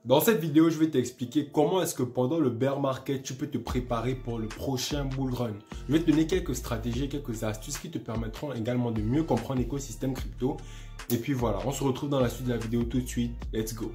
Dans cette vidéo, je vais t'expliquer comment est-ce que pendant le bear market, tu peux te préparer pour le prochain bull run. Je vais te donner quelques stratégies, quelques astuces qui te permettront également de mieux comprendre l'écosystème crypto. Et puis voilà, on se retrouve dans la suite de la vidéo tout de suite. Let's go!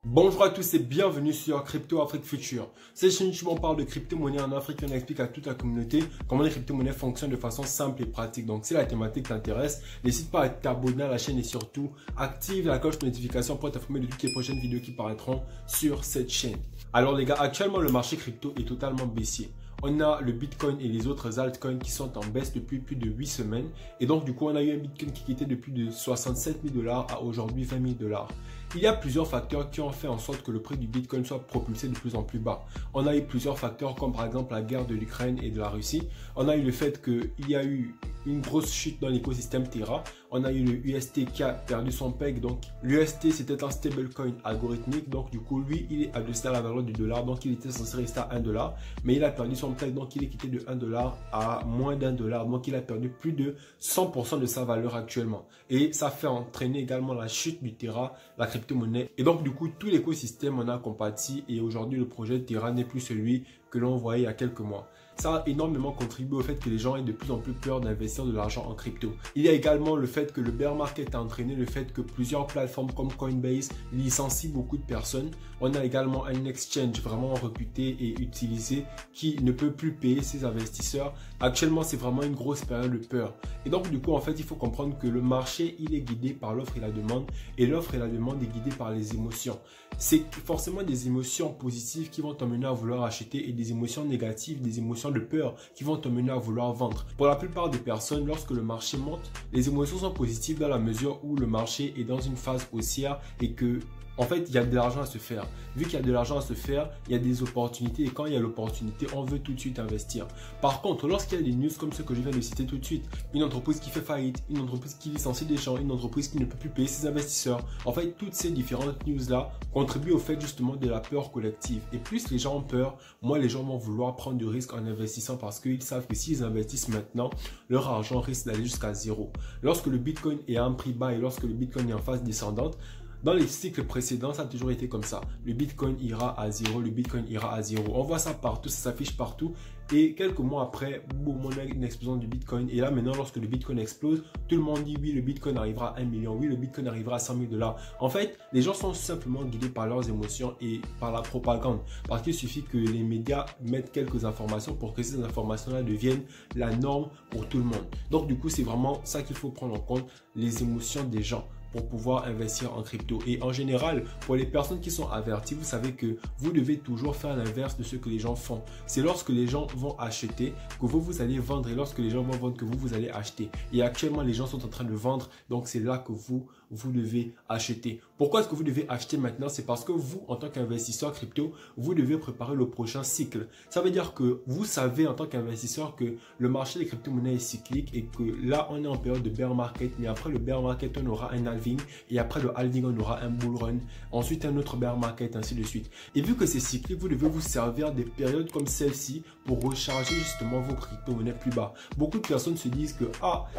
Bonjour à tous et bienvenue sur Crypto Afrique Future. Cette chaîne YouTube, on parle de crypto-monnaie en Afrique et on explique à toute la communauté comment les crypto-monnaies fonctionnent de façon simple et pratique. Donc si la thématique t'intéresse, n'hésite pas à t'abonner à la chaîne et surtout active la cloche de notification pour t'informer de toutes les prochaines vidéos qui paraîtront sur cette chaîne. Alors les gars, actuellement le marché crypto est totalement baissier. On a le Bitcoin et les autres altcoins qui sont en baisse depuis plus de 8 semaines. Et donc, du coup, on a eu un Bitcoin qui quittait de plus de 67 000 $ à aujourd'hui 20 000 $. Il y a plusieurs facteurs qui ont fait en sorte que le prix du Bitcoin soit propulsé de plus en plus bas. On a eu plusieurs facteurs comme par exemple la guerre de l'Ukraine et de la Russie. On a eu le fait qu'il y a eu une grosse chute dans l'écosystème Terra. On a eu le UST qui a perdu son peg. Donc, l'UST, c'était un stablecoin algorithmique. Donc, du coup, lui, il est ajusté à la valeur du dollar. Donc, il était censé rester à 1 $. Mais il a perdu son peg. Donc, il est quitté de 1 $ à moins d'1 $. Donc, il a perdu plus de 100% de sa valeur actuellement. Et ça fait entraîner également la chute du Terra, la crypto-monnaie. Et donc, du coup, tout l'écosystème en a compati. Et aujourd'hui, le projet Terra n'est plus celui que l'on voyait il y a quelques mois. Ça a énormément contribué au fait que les gens aient de plus en plus peur d'investir de l'argent en crypto. Il y a également le fait que le bear market a entraîné le fait que plusieurs plateformes comme Coinbase licencient beaucoup de personnes. On a également un exchange vraiment réputé et utilisé qui ne peut plus payer ses investisseurs. Actuellement, c'est vraiment une grosse période de peur. Et donc, du coup, en fait, il faut comprendre que le marché, il est guidé par l'offre et la demande. Et l'offre et la demande est guidée par les émotions. C'est forcément des émotions positives qui vont t'emmener à vouloir acheter et des émotions négatives, des émotions de peur qui vont t'emmener à vouloir vendre. Pour la plupart des personnes, lorsque le marché monte, les émotions sont positives dans la mesure où le marché est dans une phase haussière et que en fait, il y a de l'argent à se faire. Vu qu'il y a de l'argent à se faire, il y a des opportunités et quand il y a l'opportunité, on veut tout de suite investir. Par contre, lorsqu'il y a des news comme ceux que je viens de citer tout de suite, une entreprise qui fait faillite, une entreprise qui licencie des gens, une entreprise qui ne peut plus payer ses investisseurs, en fait, toutes ces différentes news-là contribuent au fait justement de la peur collective. Et plus les gens ont peur, moins les gens vont vouloir prendre du risque en investissant parce qu'ils savent que s'ils investissent maintenant, leur argent risque d'aller jusqu'à zéro. Lorsque le Bitcoin est à un prix bas et lorsque le Bitcoin est en phase descendante, dans les cycles précédents, ça a toujours été comme ça. Le Bitcoin ira à zéro, le Bitcoin ira à zéro. On voit ça partout, ça s'affiche partout. Et quelques mois après, boum, on a une explosion du Bitcoin. Et là, maintenant, lorsque le Bitcoin explose, tout le monde dit oui, le Bitcoin arrivera à 1 million. Oui, le Bitcoin arrivera à 100 000 $. En fait, les gens sont simplement guidés par leurs émotions et par la propagande. Parce qu'il suffit que les médias mettent quelques informations pour que ces informations-là deviennent la norme pour tout le monde. Donc, du coup, c'est vraiment ça qu'il faut prendre en compte, les émotions des gens, pour pouvoir investir en crypto. Et en général, pour les personnes qui sont averties, vous savez que vous devez toujours faire l'inverse de ce que les gens font. C'est lorsque les gens vont acheter que vous allez vendre et lorsque les gens vont vendre que vous allez acheter. Et actuellement, les gens sont en train de vendre, donc c'est là que vous devez acheter. Pourquoi est-ce que vous devez acheter maintenant? C'est parce que vous, en tant qu'investisseur crypto, vous devez préparer le prochain cycle. Ça veut dire que vous savez en tant qu'investisseur que le marché des crypto-monnaies est cyclique et que là, on est en période de bear market, mais après le bear market, on aura un halving et après le halving, on aura un bull run, ensuite un autre bear market, ainsi de suite. Et vu que c'est cyclique, vous devez vous servir des périodes comme celle-ci pour recharger justement vos crypto-monnaies plus bas. Beaucoup de personnes se disent que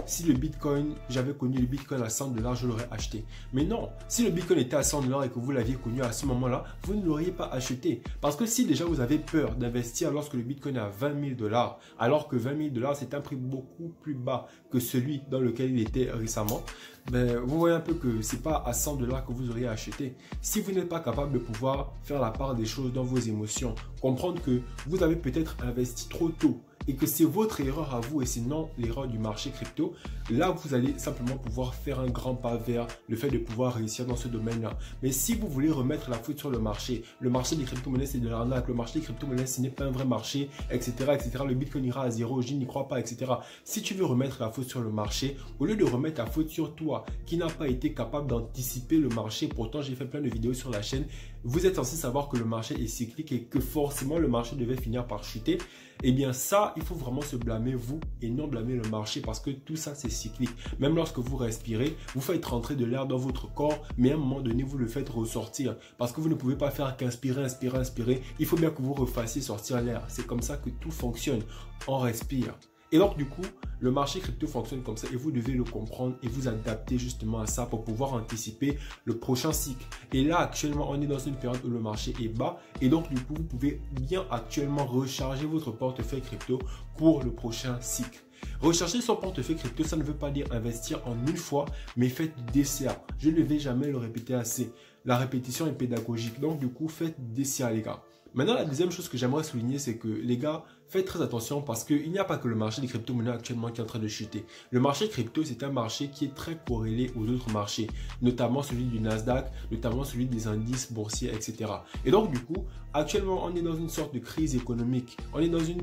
si le Bitcoin, j'avais connu le Bitcoin à 100 $, je l'aurais acheté. Mais non, si le Bitcoin était à 100 $ et que vous l'aviez connu à ce moment-là, vous ne l'auriez pas acheté. Parce que si déjà vous avez peur d'investir lorsque le Bitcoin est à 20 000 $, alors que 20 000 $, c'est un prix beaucoup plus bas que celui dans lequel il était récemment, ben, vous voyez un peu que c'est pas à 100 $ que vous auriez acheté. Si vous n'êtes pas capable de pouvoir faire la part des choses dans vos émotions, comprendre que vous avez peut-être investi trop tôt, et que c'est votre erreur à vous et c'est non l'erreur du marché crypto, là vous allez simplement pouvoir faire un grand pas vers le fait de pouvoir réussir dans ce domaine-là. Mais si vous voulez remettre la faute sur le marché des crypto-monnaies c'est de l'arnaque, le marché des crypto-monnaies ce n'est pas un vrai marché, etc., etc., le Bitcoin ira à zéro, je n'y crois pas, etc. Si tu veux remettre la faute sur le marché, au lieu de remettre la faute sur toi qui n'a pas été capable d'anticiper le marché, pourtant j'ai fait plein de vidéos sur la chaîne, vous êtes censé savoir que le marché est cyclique et que forcément le marché devait finir par chuter. Eh bien ça, il faut vraiment se blâmer vous et non blâmer le marché parce que tout ça c'est cyclique. Même lorsque vous respirez, vous faites rentrer de l'air dans votre corps, mais à un moment donné, vous le faites ressortir parce que vous ne pouvez pas faire qu'inspirer, inspirer, inspirer. Il faut bien que vous refassiez sortir l'air. C'est comme ça que tout fonctionne. On respire. Et donc, du coup, le marché crypto fonctionne comme ça et vous devez le comprendre et vous adapter justement à ça pour pouvoir anticiper le prochain cycle. Et là, actuellement, on est dans une période où le marché est bas et donc, du coup, vous pouvez bien actuellement recharger votre portefeuille crypto pour le prochain cycle. Recharger son portefeuille crypto, ça ne veut pas dire investir en une fois, mais faites du DCA. Je ne vais jamais le répéter assez. La répétition est pédagogique, donc du coup, faites du DCA, les gars. Maintenant, la deuxième chose que j'aimerais souligner, c'est que les gars, faites très attention parce qu'il n'y a pas que le marché des crypto-monnaies actuellement qui est en train de chuter. Le marché crypto, c'est un marché qui est très corrélé aux autres marchés, notamment celui du Nasdaq, notamment celui des indices boursiers, etc. Et donc, du coup, actuellement, on est dans une sorte de crise économique. On est dans une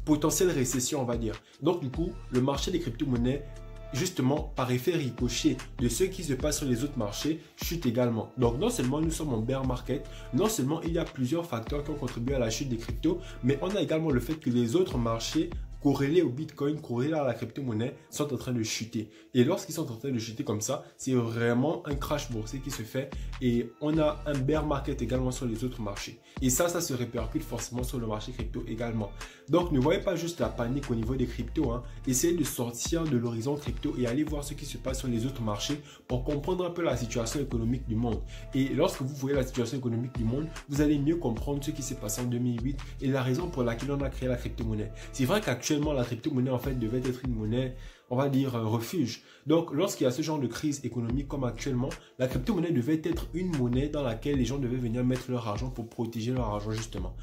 potentielle récession, on va dire. Donc, du coup, le marché des crypto-monnaies, justement, par effet ricochet de ce qui se passe sur les autres marchés, chute également. Donc, non seulement nous sommes en bear market, non seulement il y a plusieurs facteurs qui ont contribué à la chute des cryptos, mais on a également le fait que les autres marchés corrélés au Bitcoin, corrélés à la crypto-monnaie, sont en train de chuter. Et lorsqu'ils sont en train de chuter comme ça, c'est vraiment un crash boursier qui se fait et on a un bear market également sur les autres marchés. Et ça se répercute forcément sur le marché crypto également. Donc, ne voyez pas juste la panique au niveau des cryptos. Essayez de sortir de l'horizon crypto et aller voir ce qui se passe sur les autres marchés pour comprendre un peu la situation économique du monde. Et lorsque vous voyez la situation économique du monde, vous allez mieux comprendre ce qui s'est passé en 2008 et la raison pour laquelle on a créé la crypto-monnaie. C'est vrai qu'actuellement, la crypto-monnaie en fait devait être une monnaie, on va dire, refuge. Donc, lorsqu'il y a ce genre de crise économique comme actuellement, la crypto-monnaie devait être une monnaie dans laquelle les gens devaient venir mettre leur argent pour protéger leur argent justement.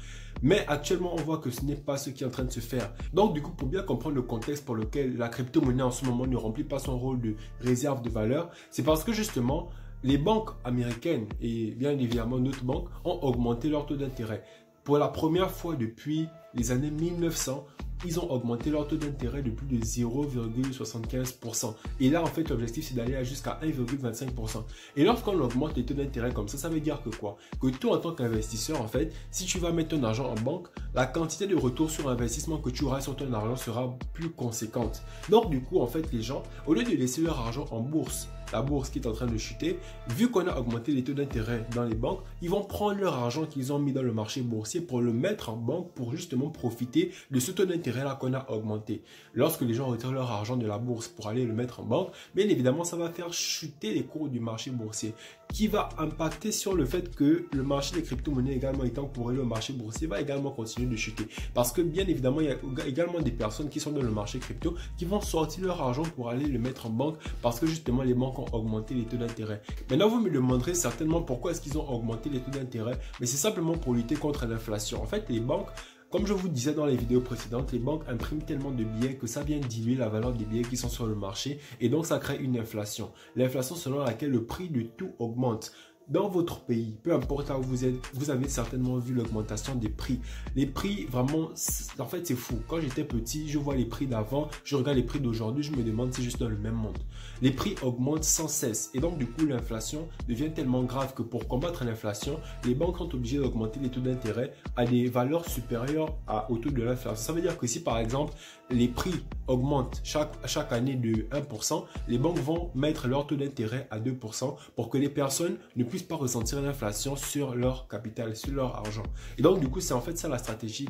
Mais actuellement, on voit que ce n'est pas ce qui est en train de se faire. Donc, du coup, pour bien comprendre le contexte pour lequel la crypto-monnaie en ce moment ne remplit pas son rôle de réserve de valeur, c'est parce que justement, les banques américaines et bien évidemment d'autres banques ont augmenté leur taux d'intérêt. Pour la première fois depuis les années 1900, ils ont augmenté leur taux d'intérêt de plus de 0,75%. Et là, en fait, l'objectif, c'est d'aller jusqu'à 1,25%. Et lorsqu'on augmente les taux d'intérêt comme ça veut dire que quoi? Que toi, en tant qu'investisseur, en fait, si tu vas mettre ton argent en banque, la quantité de retour sur investissement que tu auras sur ton argent sera plus conséquente. Donc, du coup, en fait, les gens, au lieu de laisser leur argent en bourse, la bourse qui est en train de chuter, vu qu'on a augmenté les taux d'intérêt dans les banques, ils vont prendre leur argent qu'ils ont mis dans le marché boursier pour le mettre en banque pour justement profiter de ce taux d'intérêt là qu'on a augmenté. Lorsque les gens retirent leur argent de la bourse pour aller le mettre en banque, bien évidemment, ça va faire chuter les cours du marché boursier qui va impacter sur le fait que le marché des crypto-monnaies également étant corrélé au marché boursier va également continuer de chuter. Parce que bien évidemment, il y a également des personnes qui sont dans le marché crypto qui vont sortir leur argent pour aller le mettre en banque parce que justement les banques ont augmenté les taux d'intérêt. Maintenant, vous me demanderez certainement pourquoi est-ce qu'ils ont augmenté les taux d'intérêt, mais c'est simplement pour lutter contre l'inflation. En fait, les banques, comme je vous disais dans les vidéos précédentes, les banques impriment tellement de billets que ça vient diluer la valeur des billets qui sont sur le marché et donc ça crée une inflation. L'inflation selon laquelle le prix de tout augmente. Dans votre pays, peu importe là où vous êtes, vous avez certainement vu l'augmentation des prix. Les prix, vraiment, en fait, c'est fou. Quand j'étais petit, je vois les prix d'avant, je regarde les prix d'aujourd'hui, je me demande si je suis dans le même monde. Les prix augmentent sans cesse et donc du coup, l'inflation devient tellement grave que pour combattre l'inflation, les banques sont obligées d'augmenter les taux d'intérêt à des valeurs supérieures au taux de l'inflation. Ça veut dire que si par exemple, les prix augmentent chaque année de 1%, les banques vont mettre leur taux d'intérêt à 2% pour que les personnes ne puissent pas ressentir l'inflation sur leur capital, sur leur argent. Et donc, du coup, c'est en fait ça la stratégie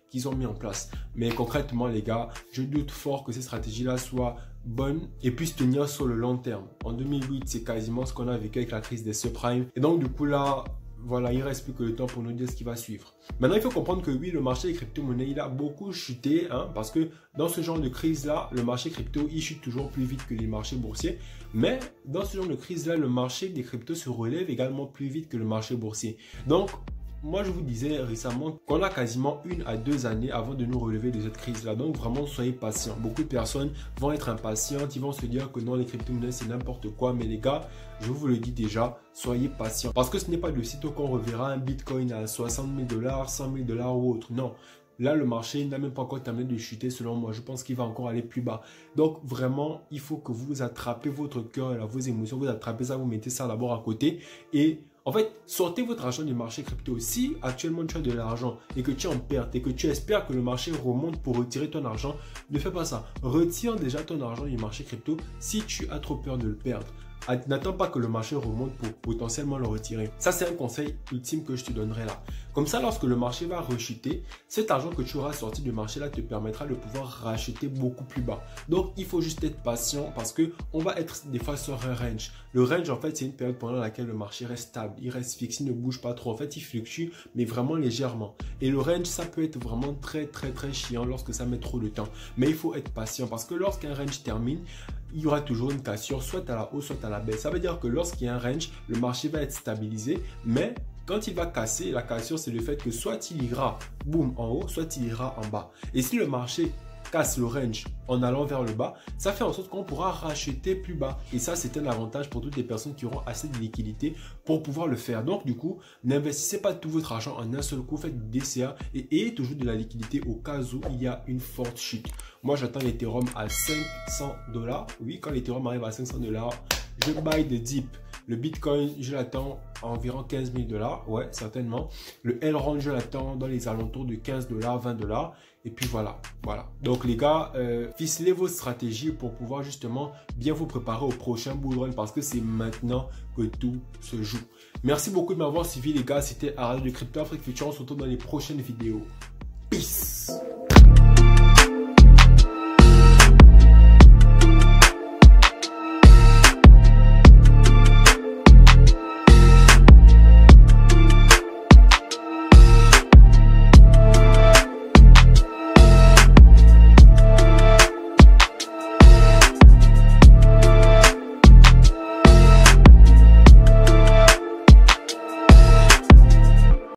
qu'ils ont mis en place. Mais concrètement, les gars, je doute fort que ces stratégies-là soient bonnes et puissent tenir sur le long terme. En 2008, c'est quasiment ce qu'on a vécu avec la crise des subprimes. Et donc, du coup, là, voilà, il ne reste plus que le temps pour nous dire ce qui va suivre. Maintenant, il faut comprendre que oui, le marché des crypto-monnaies, il a beaucoup chuté parce que dans ce genre de crise-là, le marché crypto, il chute toujours plus vite que les marchés boursiers. Mais dans ce genre de crise-là, le marché des cryptos se relève également plus vite que le marché boursier. Donc, moi, je vous disais récemment qu'on a quasiment 1 à 2 années avant de nous relever de cette crise-là. Donc, vraiment, soyez patients. Beaucoup de personnes vont être impatientes. Ils vont se dire que non, les crypto-monnaies, c'est n'importe quoi. Mais les gars, je vous le dis déjà, soyez patients. Parce que ce n'est pas de sitôt qu'on reverra un Bitcoin à 60 000 $, 100 000 $ ou autre. Non. Là, le marché n'a même pas encore terminé de chuter selon moi. Je pense qu'il va encore aller plus bas. Donc, vraiment, il faut que vous attrapez votre cœur et vos émotions. Vous attrapez ça, vous mettez ça d'abord à côté et En fait, sortez votre argent du marché crypto. Si actuellement tu as de l'argent et que tu es en perte et que tu espères que le marché remonte pour retirer ton argent, ne fais pas ça. Retire déjà ton argent du marché crypto si tu as trop peur de le perdre. N'attends pas que le marché remonte pour potentiellement le retirer. Ça, c'est un conseil ultime que je te donnerai là. Comme ça, lorsque le marché va rechuter, cet argent que tu auras sorti du marché là te permettra de pouvoir racheter beaucoup plus bas. Donc, il faut juste être patient parce que on va être des fois sur un range. Le range, en fait, c'est une période pendant laquelle le marché reste stable. Il reste fixe, il ne bouge pas trop. En fait, il fluctue, mais vraiment légèrement. Et le range, ça peut être vraiment très chiant lorsque ça met trop de temps. Mais il faut être patient parce que lorsqu'un range termine, il y aura toujours une cassure, soit à la hausse, soit à la baisse. Ça veut dire que lorsqu'il y a un range, le marché va être stabilisé, mais quand il va casser, la cassure, c'est le fait que soit il ira boum en haut, soit il ira en bas. Et si le marché casse le range en allant vers le bas, ça fait en sorte qu'on pourra racheter plus bas. Et ça, c'est un avantage pour toutes les personnes qui auront assez de liquidité pour pouvoir le faire. Donc, du coup, n'investissez pas tout votre argent en un seul coup, faites du DCA et ayez toujours de la liquidité au cas où il y a une forte chute. Moi, j'attends l'Ethereum à 500 $. Oui, quand l'Ethereum arrive à 500 $, je buy the dip. Le Bitcoin, je l'attends à environ 15 000 $. Ouais, certainement. Le Elrond, je l'attends dans les alentours de 15 $, 20 $. Et puis voilà. Donc les gars, ficelez vos stratégies pour pouvoir justement bien vous préparer au prochain bull run parce que c'est maintenant que tout se joue. Merci beaucoup de m'avoir suivi les gars. C'était Aral de Crypto Afrique Future. On se retrouve dans les prochaines vidéos. Peace.